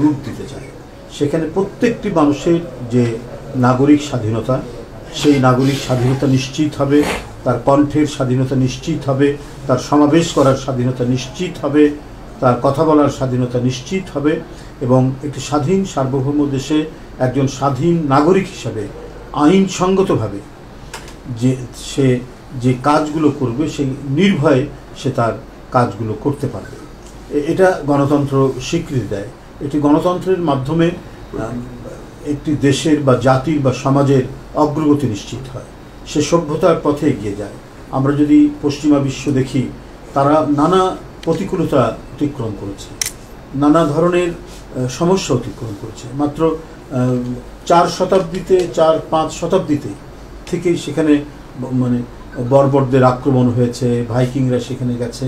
রূপ দিতে চায়। সেখানে প্রত্যেকটি মানুষের যে নাগরিক স্বাধীনতা, সেই নাগরিক স্বাধীনতা নিশ্চিত হবে, তার কণ্ঠের স্বাধীনতা নিশ্চিত হবে, তার সমাবেশ করার স্বাধীনতা নিশ্চিত হবে, তার কথা বলার স্বাধীনতা নিশ্চিত হবে এবং একটি স্বাধীন সার্বভৌম দেশে একজন স্বাধীন নাগরিক হিসাবে আইনসঙ্গতভাবে সে যে কাজগুলো করবে সেই নির্ভয়ে সে তার কাজগুলো করতে পারবে। এটা গণতন্ত্র স্বীকৃতি দেয়। এটি গণতন্ত্রের মাধ্যমে একটি দেশের বা জাতির বা সমাজের অগ্রগতি নিশ্চিত হয়, সে সভ্যতার পথে এগিয়ে যায়। আমরা যদি পশ্চিমা বিশ্ব দেখি, তারা নানা প্রতিকূলতা অতিক্রম করেছে, নানা ধরনের সমস্যা অতিক্রম করেছে। মাত্র 4-5 শতাব্দীতে থেকেই সেখানে মানে বর্বরদের আক্রমণ হয়েছে, ভাইকিংরা সেখানে গেছে,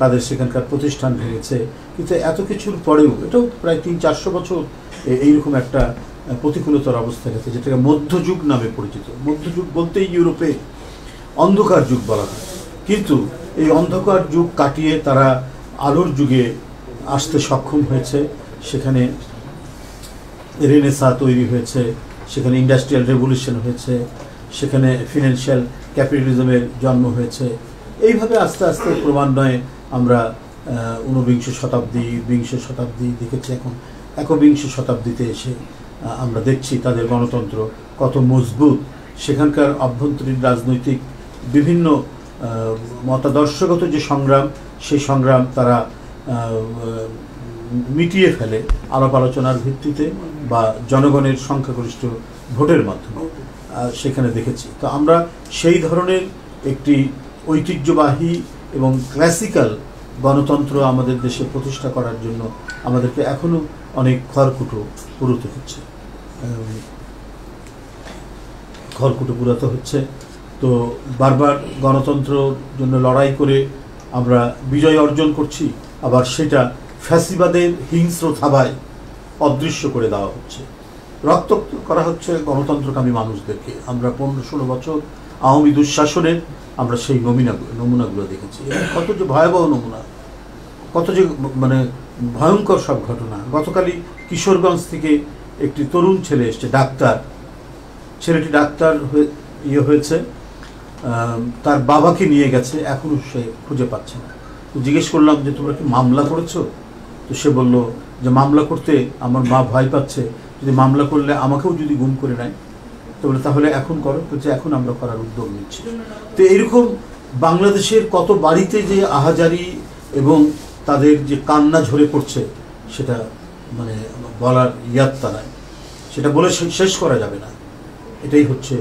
তাদের সেখানকার প্রতিষ্ঠান ভেঙেছে। কিন্তু এত কিছুর পরেও এটাও প্রায় 300-400 বছর এইরকম একটা প্রতিকূলতার অবস্থা গেছে, যেটাকে মধ্যযুগ নামে পরিচিত। মধ্যযুগ বলতেই ইউরোপে অন্ধকার যুগ বলা হয়, কিন্তু এই অন্ধকার যুগ কাটিয়ে তারা আলোর যুগে আসতে সক্ষম হয়েছে। সেখানে রেনেসাঁ তৈরি হয়েছে, সেখানে ইন্ডাস্ট্রিয়াল রেভলিউশন হয়েছে, সেখানে ফিনান্সিয়াল ক্যাপিটালিজমের জন্ম হয়েছে। এইভাবে আস্তে আস্তে ক্রমান্বয়ে আমরা 19 শতাব্দী, 20 শতাব্দী দেখেছি, এখন 21 শতাব্দীতে এসে আমরা দেখছি তাদের গণতন্ত্র কত মজবুত। সেখানকার অভ্যন্তরীণ রাজনৈতিক বিভিন্ন মতাদর্শগত যে সংগ্রাম, সেই সংগ্রাম তারা মিটিয়ে ফেলে আলাপ আলোচনার ভিত্তিতে বা জনগণের সংখ্যাগরিষ্ঠ ভোটের মাধ্যমে, সেখানে দেখেছি। তো আমরা সেই ধরনের একটি ঐতিহ্যবাহী এবং ক্লাসিক্যাল গণতন্ত্র আমাদের দেশে প্রতিষ্ঠা করার জন্য আমাদেরকে এখনও অনেক খড়কুটো পুরোতে হচ্ছে। তো বারবার গণতন্ত্রের জন্য লড়াই করে আমরা বিজয় অর্জন করছি, আবার সেটা ফ্যাসিবাদের হিংস্র থাবায় অদৃশ্য করে দেওয়া হচ্ছে, রক্তাক্ত করা হচ্ছে গণতন্ত্রকামী মানুষদেরকে। আমরা 15-16 বছর আওয়ামী দুঃশাসনের আমরা সেই নমুনাগুলো দেখেছি। কত যে ভয়াবহ নমুনা, কত যে মানে ভয়ঙ্কর সব ঘটনা। গতকালই কিশোরগঞ্জ থেকে একটি তরুণ ছেলে এসছে, ডাক্তার। ছেলেটি ডাক্তার হয়েছে, তার বাবাকে নিয়ে গেছে, এখনও সে খুঁজে পাচ্ছে না। তো জিজ্ঞেস করলাম যে তোমরা কি মামলা করেছো? তো সে বলল যে মামলা করতে আমার মা ভয় পাচ্ছে, যদি মামলা করলে আমাকেও যদি গুম করে নেয়। তো বলে তাহলে এখন করো, বলছে এখন আমরা করার উদ্যোগ নিচ্ছি। তো এইরকম বাংলাদেশের কত বাড়িতে যে আহাজারি এবং তাদের যে কান্না ঝরে পড়ছে, সেটা মানে বলার ইয়াত্তা নাই, সেটা বলে শেষ করা যাবে না। এটাই হচ্ছে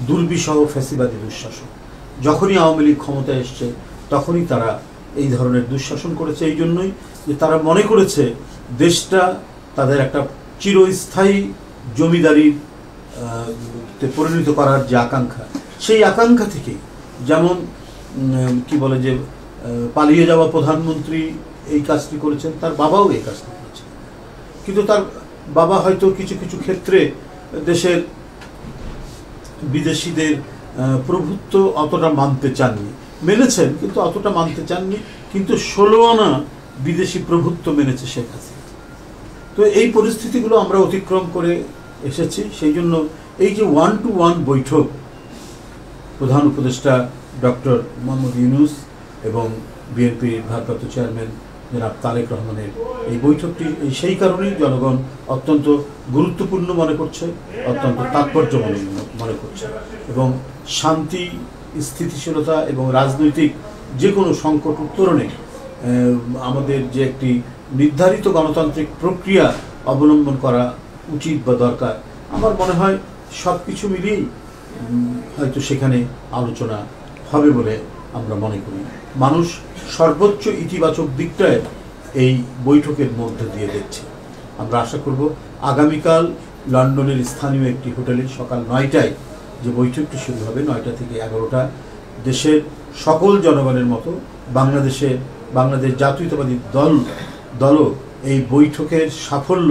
দুর্বিষহ ফ্যাসিবাদী দুঃশাসন। যখনই আওয়ামী লীগ ক্ষমতায় এসছে তখনই তারা এই ধরনের দুঃশাসন করেছে। এই জন্যই যে তারা মনে করেছে দেশটা তাদের একটা চিরস্থায়ী জমিদারির পরিণত করার যে আকাঙ্ক্ষা, সেই আকাঙ্ক্ষা থেকেই যেমন কি বলে যে পালিয়ে যাওয়া প্রধানমন্ত্রী এই কাজটি করেছেন, তার বাবাও এই কাজটি করেছেন। কিন্তু তার বাবা হয়তো কিছু কিছু ক্ষেত্রে দেশের বিদেশিদের প্রভুত্ব অতটা মানতে চাননি, মেনেছেন কিন্তু অতটা মানতে চাননি, কিন্তু 16 আনা বিদেশি প্রভুত্ব মেনেছে শেখ হাসিনা। তো এই পরিস্থিতিগুলো আমরা অতিক্রম করে এসেছি। সেই জন্য এই যে 1-to-1 বৈঠক প্রধান উপদেষ্টা ডক্টর মোহাম্মদ ইউনূস এবং বিএনপির ভারপ্রাপ্ত চেয়ারম্যান জনাব তারেক রহমানের এই বৈঠকটি সেই কারণেই জনগণ অত্যন্ত গুরুত্বপূর্ণ মনে করছে, অত্যন্ত তাৎপর্য মনে করছে এবং শান্তি, স্থিতিশীলতা এবং রাজনৈতিক যে কোনো সংকট উত্তরণে আমাদের যে একটি নির্ধারিত গণতান্ত্রিক প্রক্রিয়া অবলম্বন করা উচিত বা দরকার, আমার মনে হয় সব কিছু মিলিয়েই হয়তো সেখানে আলোচনা হবে বলে আমরা মনে করি। মানুষ সর্বোচ্চ ইতিবাচক দিকটায় এই বৈঠকের মধ্যে দিয়ে দেখছে। আমরা আশা করব আগামীকাল লন্ডনের স্থানীয় একটি হোটেলে সকাল 9টায় যে বৈঠকটি শুরু হবে, 9টা থেকে 11টা, দেশের সকল জনগণের মতো বাংলাদেশ জাতীয়তাবাদী দলও এই বৈঠকের সাফল্য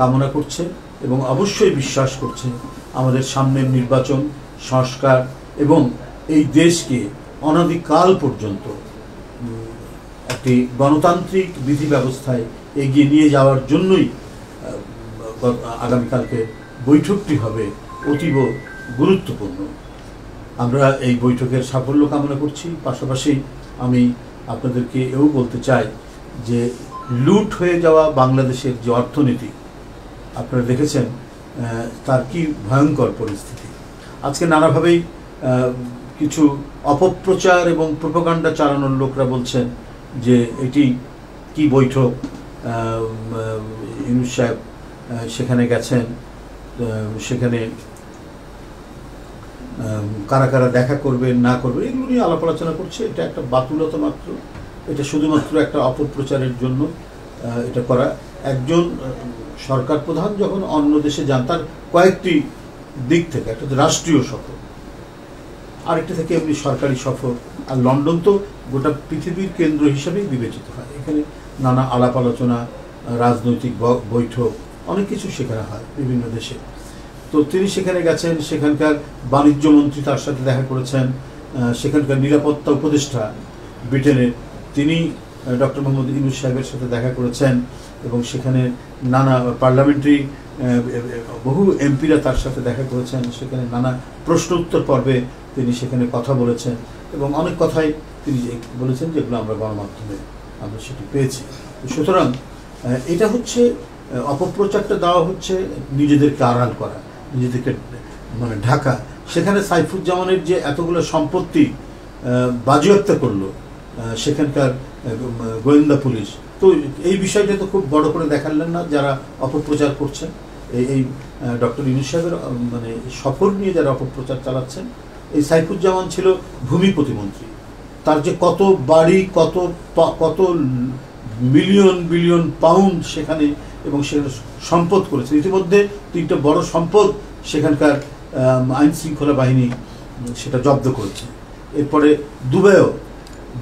কামনা করছে এবং অবশ্যই বিশ্বাস করছে আমাদের সামনের নির্বাচন, সংস্কার এবং এই দেশকে অনাদিকাল পর্যন্ত একটি গণতান্ত্রিক বিধি ব্যবস্থায় এগিয়ে নিয়ে যাওয়ার জন্যই আগামীকালকে বৈঠকটি হবে অতীব গুরুত্বপূর্ণ। আমরা এই বৈঠকের সাফল্য কামনা করছি। পাশাপাশি আমি আপনাদেরকে এও বলতে চাই যে লুট হয়ে যাওয়া বাংলাদেশের যে অর্থনীতি আপনারা দেখেছেন তার কি ভয়ঙ্কর পরিস্থিতি। আজকে নানাভাবেই কিছু অপপ্রচার এবং প্রোপাগান্ডা চালানোর লোকরা বলছেন যে এটি কি বৈঠক, ইউনূস সাহেব সেখানে গেছেন, সেখানে কারা কারা দেখা করবে না করবে এগুলো নিয়ে আলাপ আলোচনা করছে। এটা একটা বাতুলতা মাত্র, এটা শুধুমাত্র একটা অপপ্রচারের জন্য এটা করা। একজন সরকার প্রধান যখন অন্য দেশে যান তার কয়েকটি দিক থেকে, একটা তো রাষ্ট্রীয় সফর, আরেকটা থেকে এমনি সরকারি সফর। আর লন্ডন তো গোটা পৃথিবীর কেন্দ্র হিসাবেই বিবেচিত হয়। এখানে নানা আলাপ আলোচনা, রাজনৈতিক বৈঠক, অনেক কিছু সেখানে হয় বিভিন্ন দেশে। তো তিনি সেখানে গেছেন, সেখানকার বাণিজ্য মন্ত্রী তার সাথে দেখা করেছেন, সেখানকার নিরাপত্তা উপদেষ্টা ব্রিটেনের তিনি ডক্টর মোহাম্মদ ইউনূস সাহেবের সাথে দেখা করেছেন এবং সেখানে নানা পার্লামেন্টারি বহু এমপিরা তার সাথে দেখা করেছেন। সেখানে নানা প্রশ্ন উত্তর পর্বে তিনি সেখানে কথা বলেছেন এবং অনেক কথাই তিনি বলেছেন যেগুলো আমরা গণমাধ্যমে আমরা সেটি পেয়েছি। সুতরাং এটা হচ্ছে অপপ্রচারটা দেওয়া হচ্ছে নিজেদেরকে আড়াল করা, নিজেদেরকে মানে ঢাকা। সেখানে সাইফুজ্জামানের যে এতগুলো সম্পত্তি বাজেয়াপ্ত করলো সেখানকার গোয়েন্দা পুলিশ, তো এই বিষয়টা তো খুব বড় করে দেখালেন না যারা অপপ্রচার করছেন। এই ডক্টর ইউনূস সাহেবের মানে সফর নিয়ে যারা অপপ্রচার চালাচ্ছেন, এই সাইফুজ্জামান ছিল ভূমি প্রতিমন্ত্রী, তার যে কত বাড়ি, কত মিলিয়ন বিলিয়ন পাউন্ড সেখানে এবং সেখানে সম্পদ করেছে। ইতিমধ্যে 3টা বড় সম্পদ সেখানকার আইন শৃঙ্খলা বাহিনী সেটা জব্দ করেছে। এরপরে দুবাইও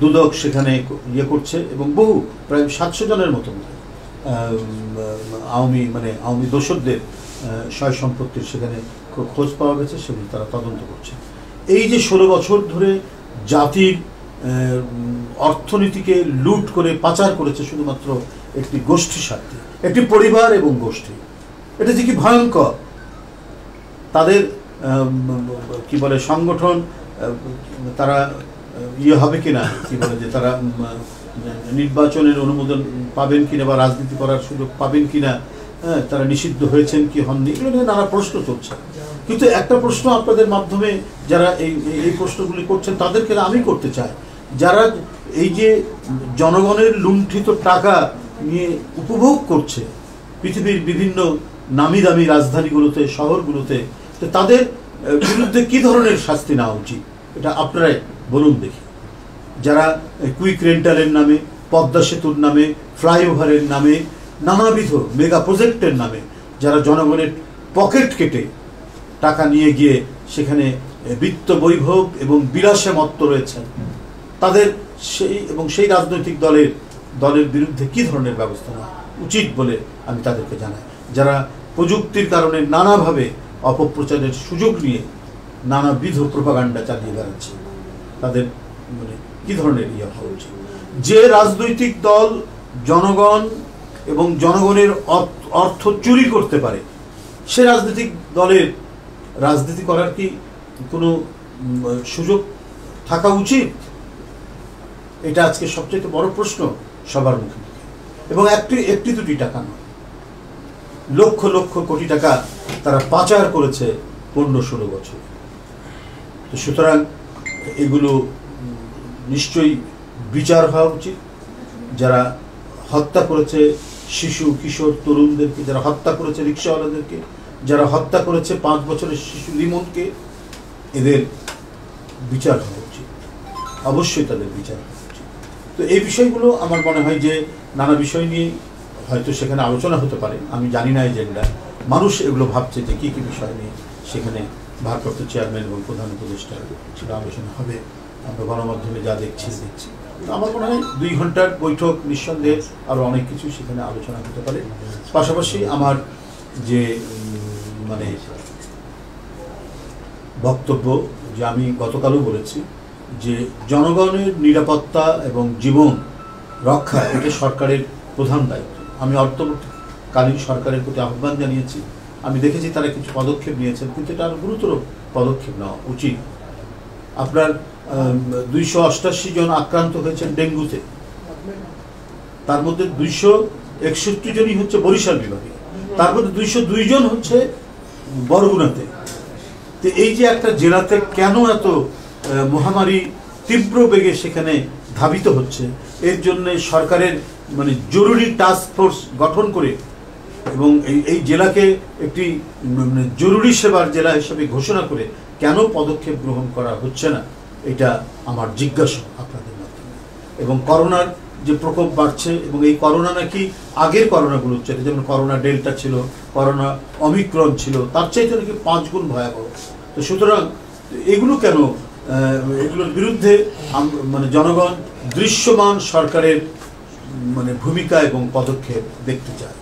দুদক সেখানে ইয়ে করছে এবং বহু প্রায় 700 জনের মতো আওয়ামী দোসরদের সয় সম্পত্তির সেখানে খোঁজ পাওয়া গেছে, সেগুলো তারা তদন্ত করছে। এই যে 16 বছর ধরে জাতির অর্থনীতিকে লুট করে পাচার করেছে শুধুমাত্র একটি গোষ্ঠীর স্বার্থে, একটি পরিবার এবং গোষ্ঠী, এটা যে কি ভয়ঙ্কর। তাদের কি বলে সংগঠন, তারা ইয়ে হবে কিনা, কি বলে যে তারা নির্বাচনের অনুমোদন পাবেন কিনা বা রাজনীতি করার সুযোগ পাবেন কিনা, তারা নিষিদ্ধ হয়েছেন কি হননি, এগুলো নিয়ে নানা প্রশ্ন চলছে। কিন্তু একটা প্রশ্ন আপনাদের মাধ্যমে যারা এই প্রশ্নগুলি করছেন তাদেরকে আমি করতে চাই, যারা এই যে জনগণের লুণ্ঠিত টাকা নিয়ে উপভোগ করছে পৃথিবীর বিভিন্ন নামি দামি রাজধানীগুলোতে, শহরগুলোতে, তো তাদের বিরুদ্ধে কি ধরনের শাস্তি নেওয়া উচিত এটা আপনারাই বলুন দেখি। যারা কুইক রেন্টালের নামে, পদ্মা সেতুর নামে, ফ্লাইওভারের নামে, নানাবিধ মেগা প্রজেক্টের নামে যারা জনগণের পকেট কেটে টাকা নিয়ে গিয়ে সেখানে বিত্ত বৈভব এবং বিলাসে মত্ত রয়েছেন, তাদের সেই রাজনৈতিক দলের বিরুদ্ধে কি ধরনের ব্যবস্থা নেওয়া উচিত বলে আমি তাদেরকে জানাই। যারা প্রযুক্তির কারণে নানাভাবে অপপ্রচারের সুযোগ নিয়ে নানাবিধ প্রোপাগান্ডা চালিয়ে বেড়াচ্ছে, তাদের মানে কি ধরনের ইয়ে হওয়া উচিত। যে রাজনৈতিক দল জনগণ এবং জনগণের অর্থ চুরি করতে পারে, সে রাজনৈতিক দলের রাজনীতি করার কি কোনো সুযোগ থাকা উচিত? এটা আজকে সবচেয়ে বড় প্রশ্ন সবার মুখে মুখে। এবং একটি দুটি টাকা নয়, লক্ষ লক্ষ কোটি টাকা তারা পাচার করেছে 15-16 বছর। তো সুতরাং এগুলো নিশ্চয়ই বিচার হওয়া উচিত। যারা হত্যা করেছে শিশু কিশোর তরুণদেরকে, যারা হত্যা করেছে রিক্সাওয়ালাদেরকে, যারা হত্যা করেছে 5 বছরের শিশু লিমনকে, এদের বিচার হওয়া উচিত, অবশ্যই তাদের বিচার হওয়া উচিত। তো এই বিষয়গুলো আমার মনে হয় যে নানা বিষয় নিয়ে হয়তো সেখানে আলোচনা হতে পারে, আমি জানি না এজেন্ডা। মানুষ এগুলো ভাবছে যে কী কী বিষয় নিয়ে সেখানে ভারপ্রাপ্ত চেয়ারম্যান এবং প্রধান উপদেষ্টা সেটা আলোচনা হবে। আমরা গণমাধ্যমে যা দেখছি। আমার মনে হয় 2 ঘন্টার বৈঠক, নিঃসন্দেহে আরও অনেক কিছু সেখানে আলোচনা হতে পারে। পাশাপাশি আমার যে মানে বক্তব্য, যে আমি গতকালও বলেছি যে জনগণের নিরাপত্তা এবং জীবন রক্ষা এটা সরকারের প্রধান দায়িত্ব। আমি কালীন সরকারের প্রতি আহ্বান জানিয়েছি। আমি দেখেছি তারা কিছু পদক্ষেপ নিয়েছেন, কিন্তু এটা আরো গুরুতর পদক্ষেপ নেওয়া উচিত। আপনার 288 জন আক্রান্ত হয়েছেন ডেঙ্গুতে, তার মধ্যে 261 জনই হচ্ছে বরিশাল বিভাগে, তার মধ্যে 202 জন হচ্ছে বরগুনাতে। তো এই যে একটা জেলাতে কেন এত মহামারী তীব্র বেগে সেখানে ধাবিত হচ্ছে, এর জন্য সরকারের মানে জরুরি টাস্ক ফোর্স গঠন করে এবং এই জেলাকে একটি জরুরি সেবার জেলা হিসেবে ঘোষণা করে কেন পদক্ষেপ গ্রহণ করা হচ্ছে না, এটা আমার জিজ্ঞাসা আপনাদের মাধ্যমে। এবং করোনার যে প্রকোপ বাড়ছে, এবং এই করোনা নাকি আগের করোনাগুলোর চাইতে, যেমন করোনা ডেল্টা ছিল, করোনা অমিক্রন ছিল, তার চাইতে নাকি 5 গুণ ভয়াবহ। তো সুতরাং এগুলো কেন, এগুলোর বিরুদ্ধে মানে জনগণ দৃশ্যমান সরকারের মানে ভূমিকা এবং পদক্ষেপ দেখতে চায়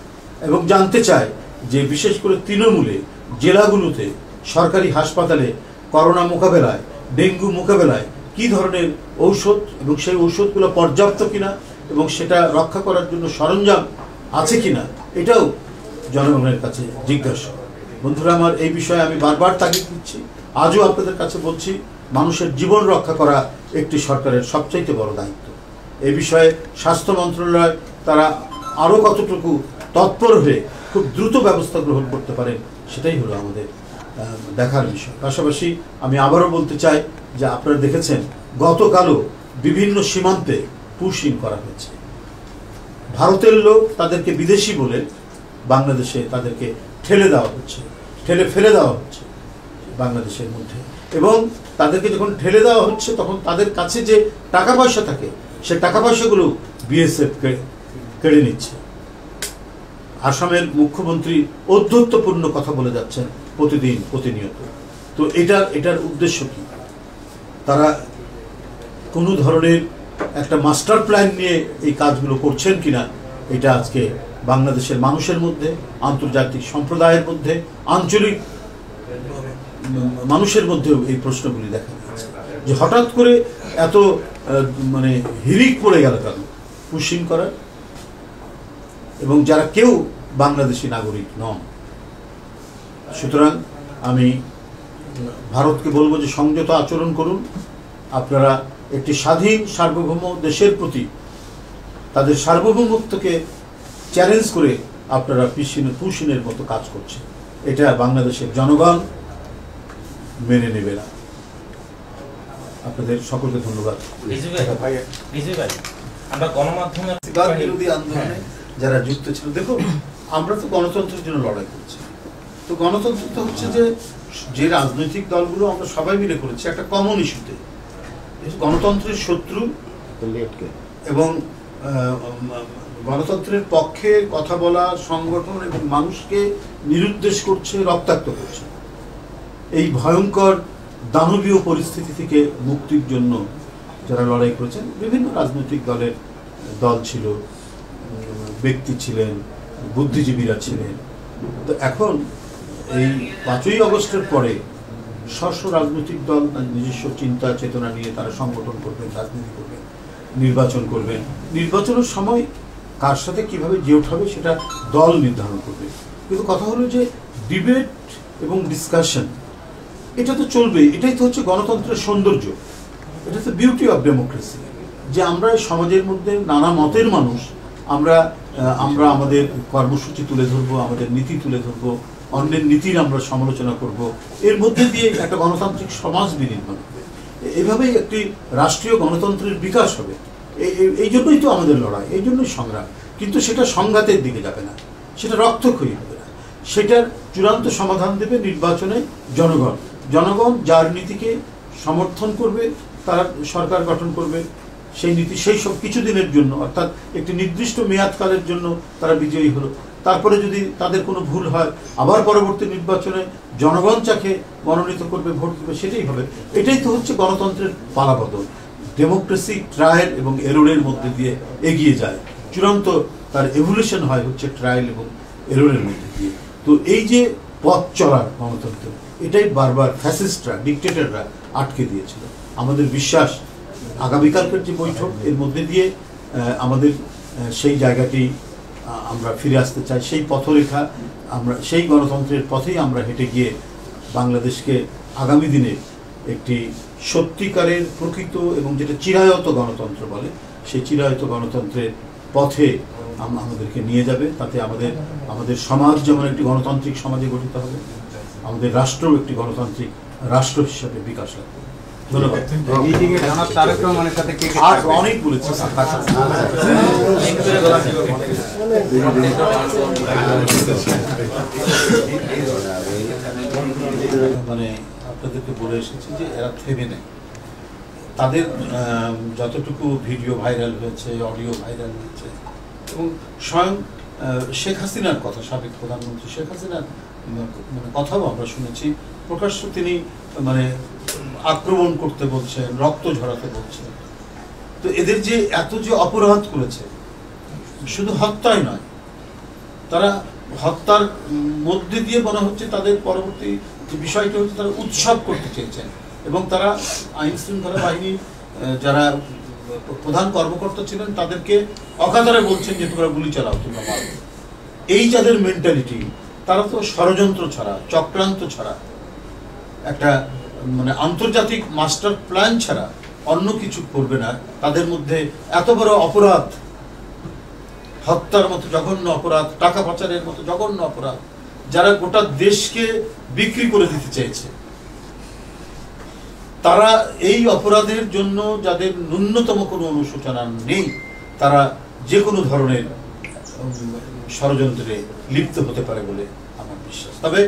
এবং জানতে চায় যে বিশেষ করে তৃণমূলে জেলাগুলোতে সরকারি হাসপাতালে করোনা মোকাবেলায়, ডেঙ্গু মোকাবেলায় কি ধরনের ঔষধ এবং সেই ঔষধগুলো পর্যাপ্ত কিনা এবং সেটা রক্ষা করার জন্য সরঞ্জাম আছে কিনা, এটাও জনগণের কাছে জিজ্ঞাসা। বন্ধুরা আমার, এই বিষয়ে আমি বারবার তাগিদ দিচ্ছি, আজও আপনাদের কাছে বলছি, মানুষের জীবন রক্ষা করা একটি সরকারের সবচাইতে বড় দায়িত্ব। এই বিষয়ে স্বাস্থ্য মন্ত্রণালয় তারা আরও কতটুকু তৎপর হয়ে খুব দ্রুত ব্যবস্থা গ্রহণ করতে পারেন, সেটাই হলো আমাদের দেখার বিষয়। পাশাপাশি আমি আবারও বলতে চাই যে আপনারা দেখেছেন গতকালও বিভিন্ন সীমান্তে পুশিং করা হয়েছে। ভারতের লোক তাদেরকে বিদেশি বলে বাংলাদেশে তাদেরকে ঠেলে দেওয়া হচ্ছে, ঠেলে ফেলে দেওয়া হচ্ছে বাংলাদেশের মধ্যে, এবং তাদেরকে যখন ঠেলে দেওয়া হচ্ছে তখন তাদের কাছে যে টাকা পয়সা থাকে সে টাকা পয়সাগুলো বিএসএফ কেড়ে নিচ্ছে। আসামের মুখ্যমন্ত্রী ঔদ্ধত্যপূর্ণ কথা বলে যাচ্ছেন প্রতিদিন প্রতিনিয়ত। তো এটার উদ্দেশ্য কি? তারা কোনো ধরনের একটা মাস্টার প্ল্যান নিয়ে এই কাজগুলো করছেন কিনা, এটা আজকে বাংলাদেশের মানুষের মধ্যে, আন্তর্জাতিক সম্প্রদায়ের মধ্যে, আঞ্চলিক মানুষের মধ্যেও এই প্রশ্নগুলি দেখা যাচ্ছে যে হঠাৎ করে এত মানে হিরিক পড়ে গেল কেন পুশিং করার, এবং যারা কেউ বাংলাদেশি নাগরিক নন। সুতরাং আমি ভারতকে বলবো যে সংযত আচরণ করুন। আপনারা একটি স্বাধীন সার্বভৌম দেশের প্রতি তাদের সার্বভৌমত্বকে চ্যালেঞ্জ করে আপনারা পুশিনের মতো কাজ করছেন, এটা বাংলাদেশের জনগণ মেনে নেবে না। আপনাদের সকলকে ধন্যবাদ। আমরা গণমাধ্যমের বিরোধী আন্দোলনে যারা যুক্ত ছিল, দেখুন আমরা তো গণতন্ত্রের জন্য লড়াই করছি। তো গণতন্ত্র তো হচ্ছে যে রাজনৈতিক দলগুলো আমরা সবাই মিলে করেছি একটা কমন ইস্যুতে। গণতন্ত্রের শত্রু এবং গণতন্ত্রের পক্ষে কথা বলা সংগঠন এবং মানুষকে নিরুদ্দেশ করছে, রক্তাক্ত করছে। এই ভয়ঙ্কর দানবীয় পরিস্থিতি থেকে মুক্তির জন্য যারা লড়াই করেছেন, বিভিন্ন রাজনৈতিক দল ছিল, ব্যক্তি ছিলেন, বুদ্ধিজীবীরা ছিলেন। তো এখন এই 5ই আগস্টের পরে স্ব রাজনৈতিক দল নিজস্ব চিন্তা চেতনা নিয়ে তারা সংগঠন করবেন, রাজনীতি করবেন, নির্বাচন করবেন। নির্বাচনের সময় কার সাথে কিভাবে জেট হবে সেটা দল নির্ধারণ করবে। কিন্তু কথা হলো যে ডিবেট এবং ডিসকাশন এটা তো চলবে, এটাই তো হচ্ছে গণতন্ত্রের সৌন্দর্য, এটা তো বিউটি অফ ডেমোক্রেসি, যে আমরা সমাজের মধ্যে নানা মতের মানুষ, আমরা আমাদের কর্মসূচি তুলে ধরবো, আমাদের নীতি তুলে ধরবো, অন্যের নীতির আমরা সমালোচনা করব, এর মধ্যে দিয়ে একটা গণতান্ত্রিক সমাজ বিনির্মাণ হবে। এভাবেই একটি রাষ্ট্রীয় গণতন্ত্রের বিকাশ হবে। এই জন্যই তো আমাদের লড়াই, এই জন্যই সংগ্রাম। কিন্তু সেটা সংঘাতের দিকে যাবে না, সেটা রক্তক্ষয়ী হবে না, সেটার চূড়ান্ত সমাধান দেবে নির্বাচনে জনগণ। জনগণ যার নীতিকে সমর্থন করবে তারা সরকার গঠন করবে, সেই নীতি সেই সব কিছুদিনের জন্য, অর্থাৎ একটি নির্দিষ্ট মেয়াদকালের জন্য তারা বিজয়ী হলো। তারপরে যদি তাদের কোনো ভুল হয়, আবার পরবর্তী নির্বাচনে জনগণ যাকে মনোনীত করবে, ভোট দেবে, সেটাই হবে। এটাই তো হচ্ছে গণতন্ত্রের পালাবদল। ডেমোক্রেসি ট্রায়াল এবং এররের মধ্যে দিয়ে এগিয়ে যায়, চূড়ান্ত তার এভলিউশন হয় হচ্ছে ট্রায়াল এবং এররের মধ্যে দিয়ে। তো এই যে পথ চলার গণতন্ত্র, এটাই বারবার ফ্যাসিস্টরা, ডিকটেটররা আটকে দিয়েছিল। আমাদের বিশ্বাস আগামীকালকের যে বৈঠক, এর মধ্যে দিয়ে আমাদের সেই জায়গাটি আমরা ফিরে আসতে চাই। সেই পথরেখা আমরা, সেই গণতন্ত্রের পথেই আমরা হেঁটে গিয়ে বাংলাদেশকে আগামী দিনে একটি সত্যিকারের প্রকৃত এবং যেটা চিরায়ত গণতন্ত্র বলে, সেই চিরায়ত গণতন্ত্রের পথে আমাদেরকে নিয়ে যাবে। তাতে আমাদের সমাজ যেমন একটি গণতান্ত্রিক সমাজে গঠিত হবে, আমাদের রাষ্ট্রও একটি গণতান্ত্রিক রাষ্ট্র হিসাবে বিকাশ লাভ করবে। ধন্যবাদ। আর অনেক বলেছি, মানে আপনাদেরকে বলে এসেছি যে এরা থেমে নেই। তাদের যতটুকু ভিডিও ভাইরাল হয়েছে, অডিও ভাইরাল হয়েছে, এবং স্বয়ং শেখ হাসিনার কথা, সাবেক প্রধানমন্ত্রী শেখ হাসিনার মানে কথাও আমরা শুনেছি, প্রকাশ্য তিনি মানে আক্রমণ করতে বলছেন, রক্ত ঝরাতে বলছেন। তো এদের যে এত যে অপরাধ করেছে, শুধু হত্যাই নয়, তারা হত্যার মধ্যে দিয়ে মনে হচ্ছে তাদের পরবর্তী যে বিষয়টি হচ্ছে তারা উৎসব করতে চেয়েছেন, এবং তারা আইন শৃঙ্খলা বাহিনীর যারা প্রধান কর্মকর্তা ছিলেন তাদেরকে অকাতরে বলছেন যে তোমরা গুলি চালাও, তোমরা মারো। এই যাদের মেন্টালিটি, তারা তো ষড়যন্ত্র ছাড়া, চক্রান্ত ছাড়া, একটা মানে আন্তর্জাতিক মাস্টার প্ল্যান ছাড়া অন্য কিছু করবে না। তাদের মধ্যে এত বড় অপরাধ, হত্যার মতো জঘন্য অপরাধ, টাকা পাচারের মতো জঘন্য অপরাধ, যারা গোটা দেশকে বিক্রি করে দিতে চেয়েছে, তারা এই অপরাধের জন্য যাদের ন্যূনতম কোনো অনুশোচনা নেই, তারা যে কোনো ধরনের ষড়যন্ত্রে লিপ্ত হতে পারে বলে আমার বিশ্বাস। তবে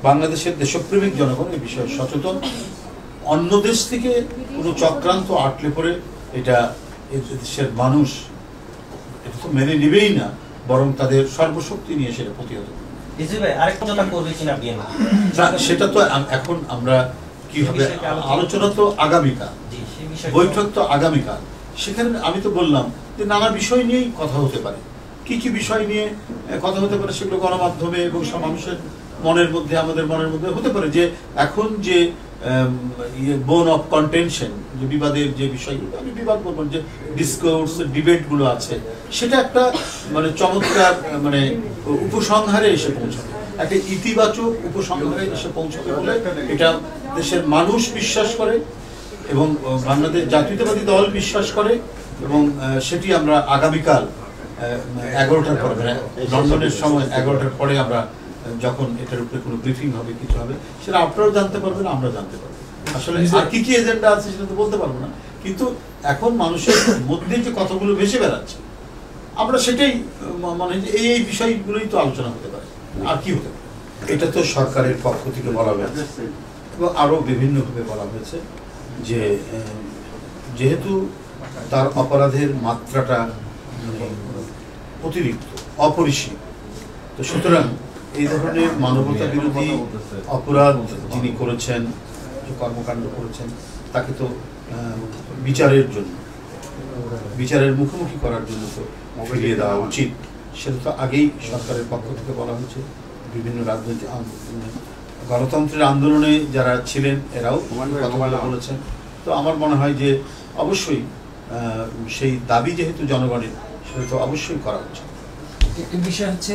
বাংলাদেশের দেশপ্রেমিক জনগণ এই বিষয়ে সচেতন। অন্য দেশ থেকে কোনো চক্রান্ত আটলে পড়ে এটা দেশের মানুষ এটা তো মেনে নেবেই না, বরং তাদের সর্বশক্তি নিয়ে সেটা প্রতিহত করবে। সেটা তো এখন আমরা কি হবে, আলোচনা তো আগামীকাল, বৈঠক তো আগামীকাল। সেখানে আমি তো বললাম যে নানা বিষয় নিয়েই কথা হতে পারে। কি কি বিষয় নিয়ে কথা হতে পারে সেগুলো গণমাধ্যমে এবং মানুষের মনের মধ্যে, আমাদের মনের মধ্যে হতে পারে। যে এখন যে বোন অফ কন্টেনশন, যে বিবাদের যে বিষয়গুলো, আমি বিবাদ বলবো, যে ডিসকোর্স, ডিবেটগুলো আছে, সেটা একটা মানে চমৎকার মানে উপসংহারে এসে পৌঁছাবে, একটা ইতিবাচক উপসংহারে এসে পৌঁছাবে বলে এটা দেশের মানুষ বিশ্বাস করে এবং বাংলাদেশ জাতীয়তাবাদী দল বিশ্বাস করে। এবং সেটি আমরা আগামীকাল 11টার পরে, মানে লন্ডনের সময় 11টার পরে আমরা যখন এটার উপরে কোনো ব্রিফিং হবে, কিছু হবে, সেটা আপনারাও জানতে পারবেন, আমরা জানতে পারবো। আসলে আর কি কি এজেন্ডা আছে সেটা তো বলতে পারবো না, কিন্তু এখন মানুষের মধ্যে যে কথাগুলো ভেসে বেড়াচ্ছে, আমরা সেটাই মানে এই বিষয়গুলোই তো আলোচনা হতে পারে, আর কি হতে পারে। এটা তো সরকারের পক্ষ থেকে বলা হয়েছে এবং আরো বিভিন্নভাবে বলা হয়েছে যে যেহেতু তার অপরাধের মাত্রাটা অতিরিক্ত, অপরিসীম, তো সুতরাং এই ধরনের মানবতা বিরোধী অপরাধ যিনি করেছেন, যে কর্মকাণ্ড করেছেন, তাকে তো বিচারের মুখোমুখি করার জন্য তো ফিরিয়ে দেওয়া উচিত। সেটা তো আগেই সরকারের পক্ষ থেকে বলা হয়েছে। বিভিন্ন রাজনৈতিক গণতন্ত্রের আন্দোলনে যারা ছিলেন এরাও কথা বলেছেন। তো আমার মনে হয় যে অবশ্যই সেই দাবি যেহেতু জনগণের, সেটা তো অবশ্যই করা উচিত। বিষয় হচ্ছে